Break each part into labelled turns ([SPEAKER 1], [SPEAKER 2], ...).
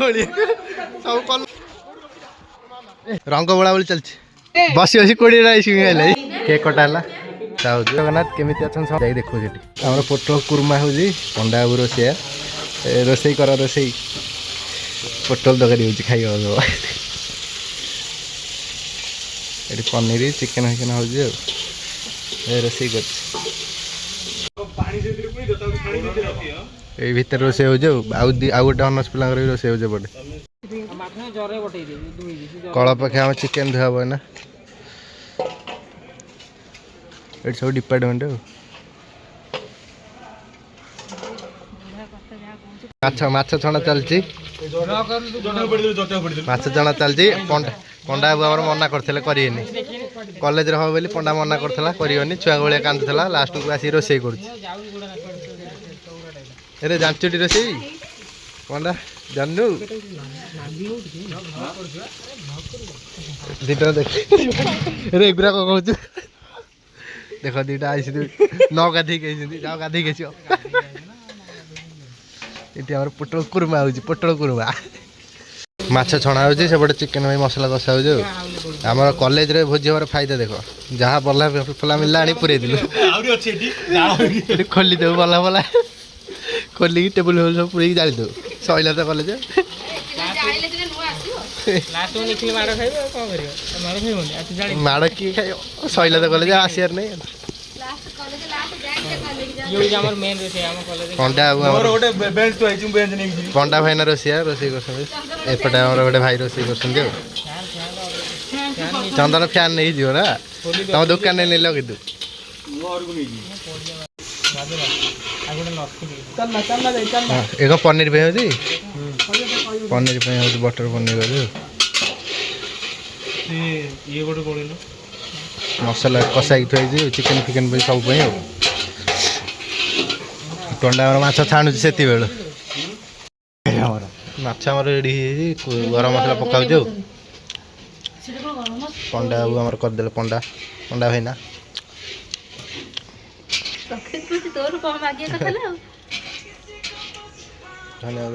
[SPEAKER 1] बोली सब कल रंग बोला बोली चलछि बसी बसी कोड़ी राइस खाइले केक कटा हला ताऊ जगन्नाथ केमिति अछन सब जाई देखो जेटी हमर पोटल कुरमा होजी पंडा बाबू रोसिया रोसई कर रोसई पोटल तरकारी होजी खाइ हो एटी पनीर चिकन हिकन होजी रोसई कर ए भीतर रोसे हो जाऊ आउ गोटे अनस पिला रोसे हो जाए पटे कल पाखे आम चिकेन धुआ ना ये सब डिपार्टमेंट माछ छणा चलती माछ छणा चलती पंडा बाबू मना करते करेनि कॉलेज हम बोली पंडा मना करता करनी छुआ भाया कांदुला लास्ट को आसी रोसे कर जानचुटी रोसे पंडा जानू दीटा देख एगुरा कौन कहूँ देख दीटा आई न गाधे जाओ गाधे ये पोटल कुरमा हो पोटल कुरमा माछ छणा हो चिकेन भाई मसला कषा हो आम कॉलेज रे भोजी हमारे फायदा देख जहाँ बल्ला फला मिलला आनी पुरे दिलु खोली देव बल्ला बल्ला खोलिकी टेबुल फेबुल सब पूरी जाली दो सैला तो कॉलेज माड़ किए खाई सैला तो कॉलेज आसार नहीं पंडा भाई ना रोसिया रोसे एपटे गोटे भाई रोसे कर चंदन फैन नहीं जीव ना तुम दुकान नहीं लगे तू एक पनीर पे हो पनीर पे हो बटर पनीर मसला कषाई थी चिकेन फिकेन सब टंडा माछ छाणु से माछ रेडी गरम मसला पकाऊ पंडा बाबू आम करदे पंडा पंडा भाईना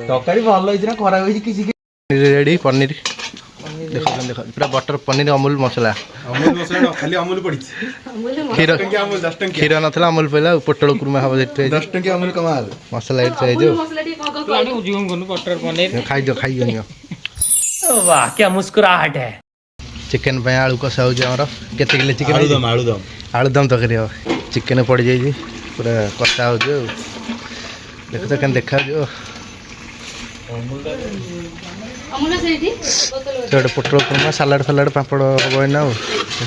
[SPEAKER 1] तरकारी भल खराब रेडी पनीर देख देख पूरा बटर पनीर अमूल मसला खाली अमूल पड़ी क्षीर नाला अमूल पड़ा पोटल कुरमा हम 10 टंकी अमूल कमाल मसला खाई दो वाह क्या मुस्कुराहट है चिकेन पे आलू कषा हो केते किलो चिकेन आलूदम तरकारी हम चिकेन पड़ जाइए पूरा कषा हो देख तो क्या देखा गोटे पोटल कुरमा सालाड फालाड पापड़ हम ना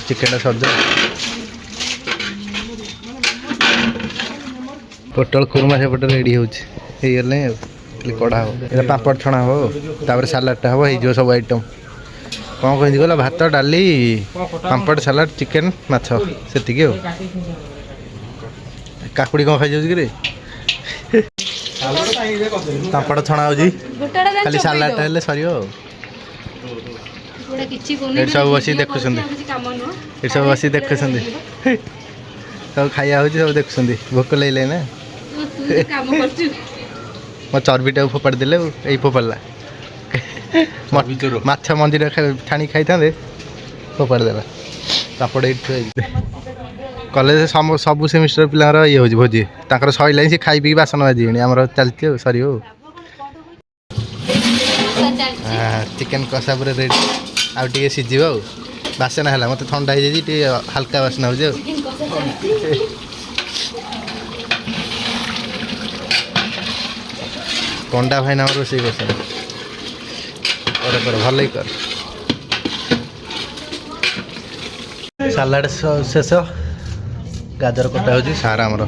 [SPEAKER 1] चिकेन सज पोटल कुरमा सेपटे रेडी होगले कड़ा हम पापड़ छणा हो सालाडटा हम हो सब आइटम कौन कही गला भात डाली पापड़ सालाड चिकेन माछ से काकुड़ी कौन खाई जाऊँ कि पापड़ छणा हो खाली सालाडटा हेल्ले सर सब बस देखुं सब बस देखुं सब खाया हो सब देखुं भोक लगे ना मो चर्बीटा फोपाड़ी देले यही फोपाड़ा माछ मंदिर छाणी खाई था फोपाड़ी देला पापड़ ये कॉलेज सब सेमिस्टर पिलार ये हो भोजी तर सैला सी खाई पी बासन बाजी आम चलती सर चिकेन कषा पूरा रेडी आउ टे सीझ बासना है मत ठंडा हो हल्का बासना हो पंडा भाई नाम रोसे कर भल कर सालाड शेष गाजर कटा हो सारा आमर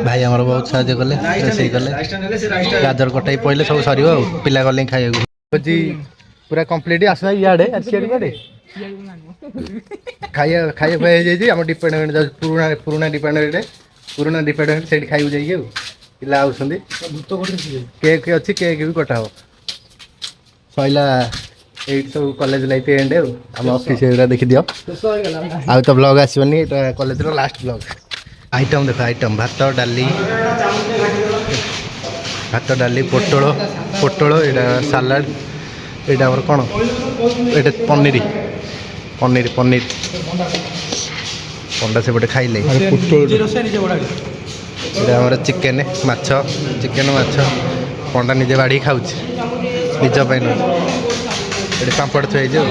[SPEAKER 1] भाई आमर बहुत साहय कले रोसे कले गाजर कटाई पड़े सब सर पिला गले खाई पूरा कम्प्लीट आस इे खाइए आम डिपार्टमेंट पुराना पुराना डिपार्टमेंट से खाइबू जाइए पिला आउछंदी केक अच्छी केक भी कटा हो सैला ये सब कॉलेज लाइफ एंड आम ऑफिस देखी दियो आ तो ब्लॉग आसबनी कॉलेज लास्ट ब्लॉग आइटम देख आइटम भात डाली पोटल पोटल एटा सालाड एटा हमर कोन एटा पनीर पनीर पनीर पंडा से बटे खाइले एटा हमर चिकन माछ पंडा निजे बाड़ी खाऊ निज पाइन एटा पापड़ थुई जो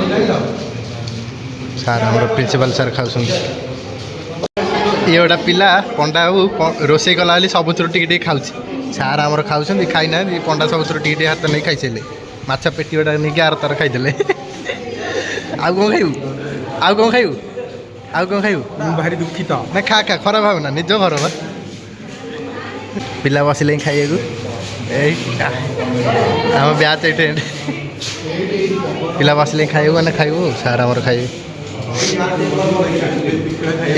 [SPEAKER 1] सार हमर प्रिंसिपल सर खाऊ ये गोटा पिला पंडा रोसे कला सबुथ टे खाऊ सार आम खाऊ खाई ना पंडा सबुथ टे हाथ नहीं खाई सारे माछ पेटी गोटा नहीं आर तार खाईदे आउ कौन खाइबू आउ कौन खाइबू आउ कौन खाइबू भारी दुखित ना खा खा खराब भाव ना निज घर बा पिला बसिले खाइए आम ब्याच ये पिला बसिले खाइबू ना खाइबू सार आम खाइबे ये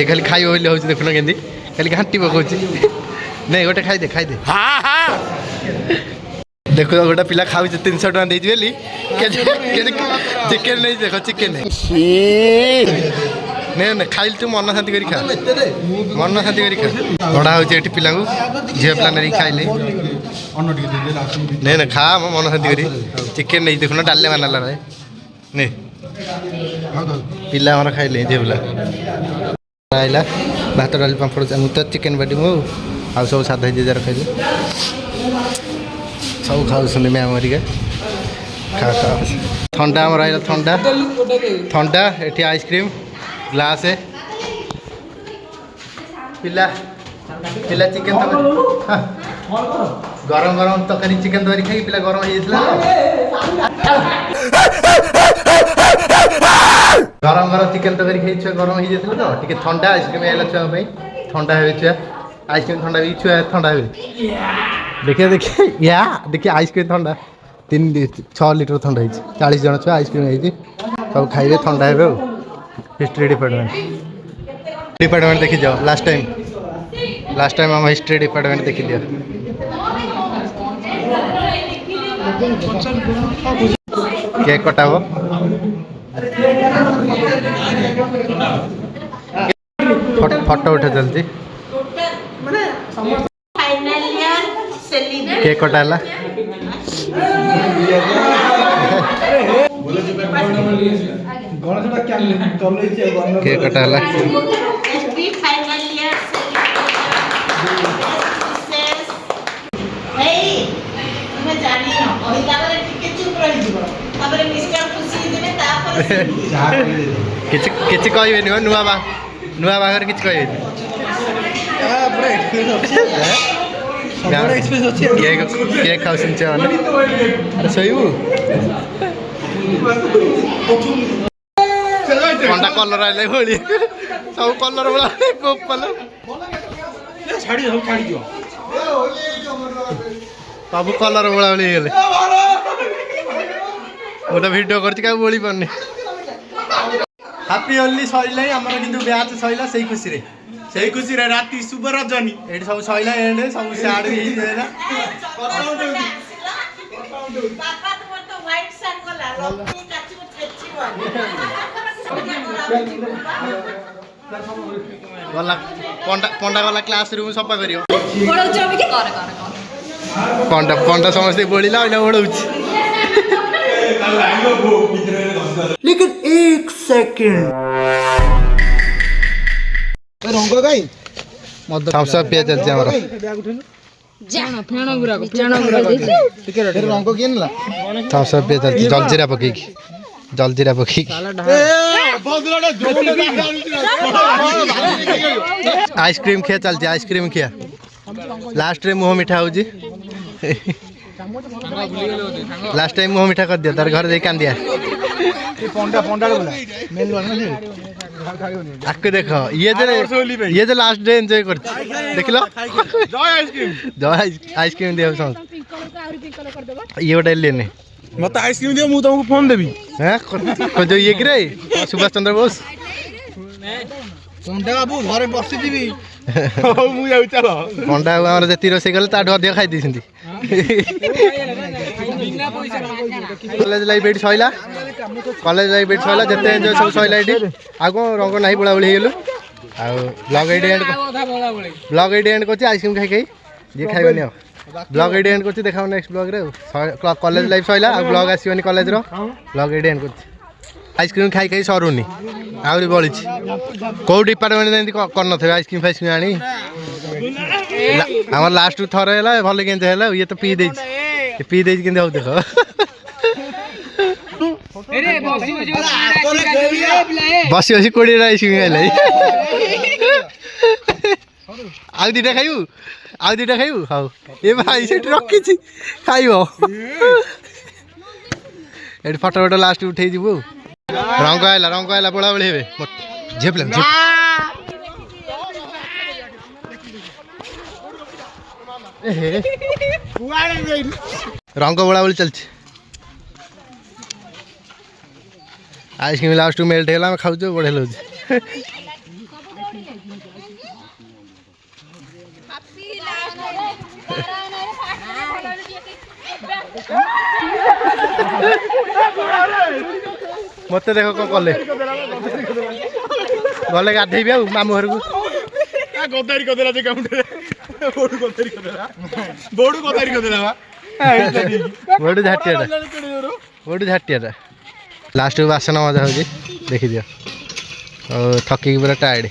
[SPEAKER 1] खाली खाइब बोली हूँ देखुन के खाली घाटी पकाऊ नहीं गोटे खाईदे खाईदे देख गोटे पिला खाऊ 300 टका दे चिकेन नहीं देख चिकेन नहीं ना खाइल तू मन शांति कर खा मन शांति कर खा गड़ा हो पिला झील पिला नहीं खाइले नहीं ना खा मन शांति कर चिकेन नहीं देखुन डाले माना नहीं पिला हमारा खाइले झील पिला आइला भात डाली पापड़ तो चिकेन बाटी मु आ सब साधा जेजार खाइले सब खाऊ मैम हरिका खा खा ठंडा आम रहा ठंडा ठंडा ये आइसक्रीम ग्लास पिला पिला चिकेन गरम गरम तकारी चिकेन तरी खाई पिला गरम हो गरम गरम चिकेन तकारी खाई छुआ गरम हो जाता तो टे ठंडा आइसक्रीम है छुआ ठंडा हे छुआ आइसक्रीम ठंडा भी छुआ ठंडा हे देखिए देखिए या देखिए आइसक्रीम ठंडा 6 लीटर ठंडा है 40 जन छुआ आइसक्रीम है सब खाइबे ठंडा हे हिस्ट्री डिपार्टमेंट देखी जाओ लास्ट टाइम हम हिस्ट्री डिपार्टमेंट देखी दिया केक कटाबो फोटो उठे जल्दी केक कटाला केक कटाला किसी कहे नुआ बाहर किसी कहे केक खाऊ शोबू पंडा कलर आइले भोली सब कलर भाला सब कलर भाला भाई गले गोटे भिडियो कर बोली पारनी हापी होली सैला आमर कि ब्याच सैला से खुशी रे राति शुभ रजनी ये सब सैला एंड सब साड़ गला पंडा गला क्लास रूम सफा कर पंडा समस्ते बोलिला ओढ़ाऊँ लेकिन 1 सेकंड रंग गाई थम्स अप पिया चलছে हमरा रंग किए ना थम्स अप पिया चलছে जलजीरा पकई आइसक्रीम खिया चलছে आइसक्रीम खिया लास्ट रे मुह मिठा हो लास्ट टाइम मुह मिठा कर दिया तार घर देख कांदिया आके देखो ये जो लास्ट डे एंजॉय कर देख लो जय आइसक्रीम दिया सब ये गोटे लेने मत आइसक्रीम दियो मु तुमको फोन देबी हैं जो ये कि रे सुभाष चंद्र बोस पंडा बाबू घरे बसी दिबी मु जाउ चलो पंडा हमर जति रोसे गले ता अधिक खाई दिसंती कॉलेज लाइफ बेट सइला जते एंजॉय सब सइला एटी आगो रंग नाही बोला बोली हेलु ब्लॉग एडी एंड करछि आइसक्रीम खाई खाई जे खाइबनी आ ब्लॉग एडी एंड करछि देखाओ नेक्स्ट ब्लॉग रे कॉलेज लाइफ सइला आ ब्लॉग आसीबनी कॉलेज रो ब्लॉग एडी एंड करछि आइसक्रीम खाई खाई सरुनी आउरी बळिछि को डिपार्टमेंट जेंति कर न थे आइसक्रीम फाइसक्रीम आनी हमर लास्ट थरे हैला भले केंते हैला ये तो पी देछि केंते हो देखो
[SPEAKER 2] अरे
[SPEAKER 1] बसी बसी कोड़ी आइसक्रीम खाइला आउ दीटा खाइबू हाउ ए भाई सेठ रखी छी खाइबो एट फटो लास्ट उठे जीवू रंग आइला बोला बळे हेबे झेपला रंग बोला बोली चलछि आइसक्रीम लास्ट मेल्ट हैला हम खाउ बढ़े लो मत देख कौन कले गले गाधेबी आ मामू घर को
[SPEAKER 3] गदारी करदेला जे काउंटर बोडू गदारी करदेला
[SPEAKER 1] बोडू झाटिया लास्ट बासन मजा हो देखी दियो थकी पूरा टायर्ड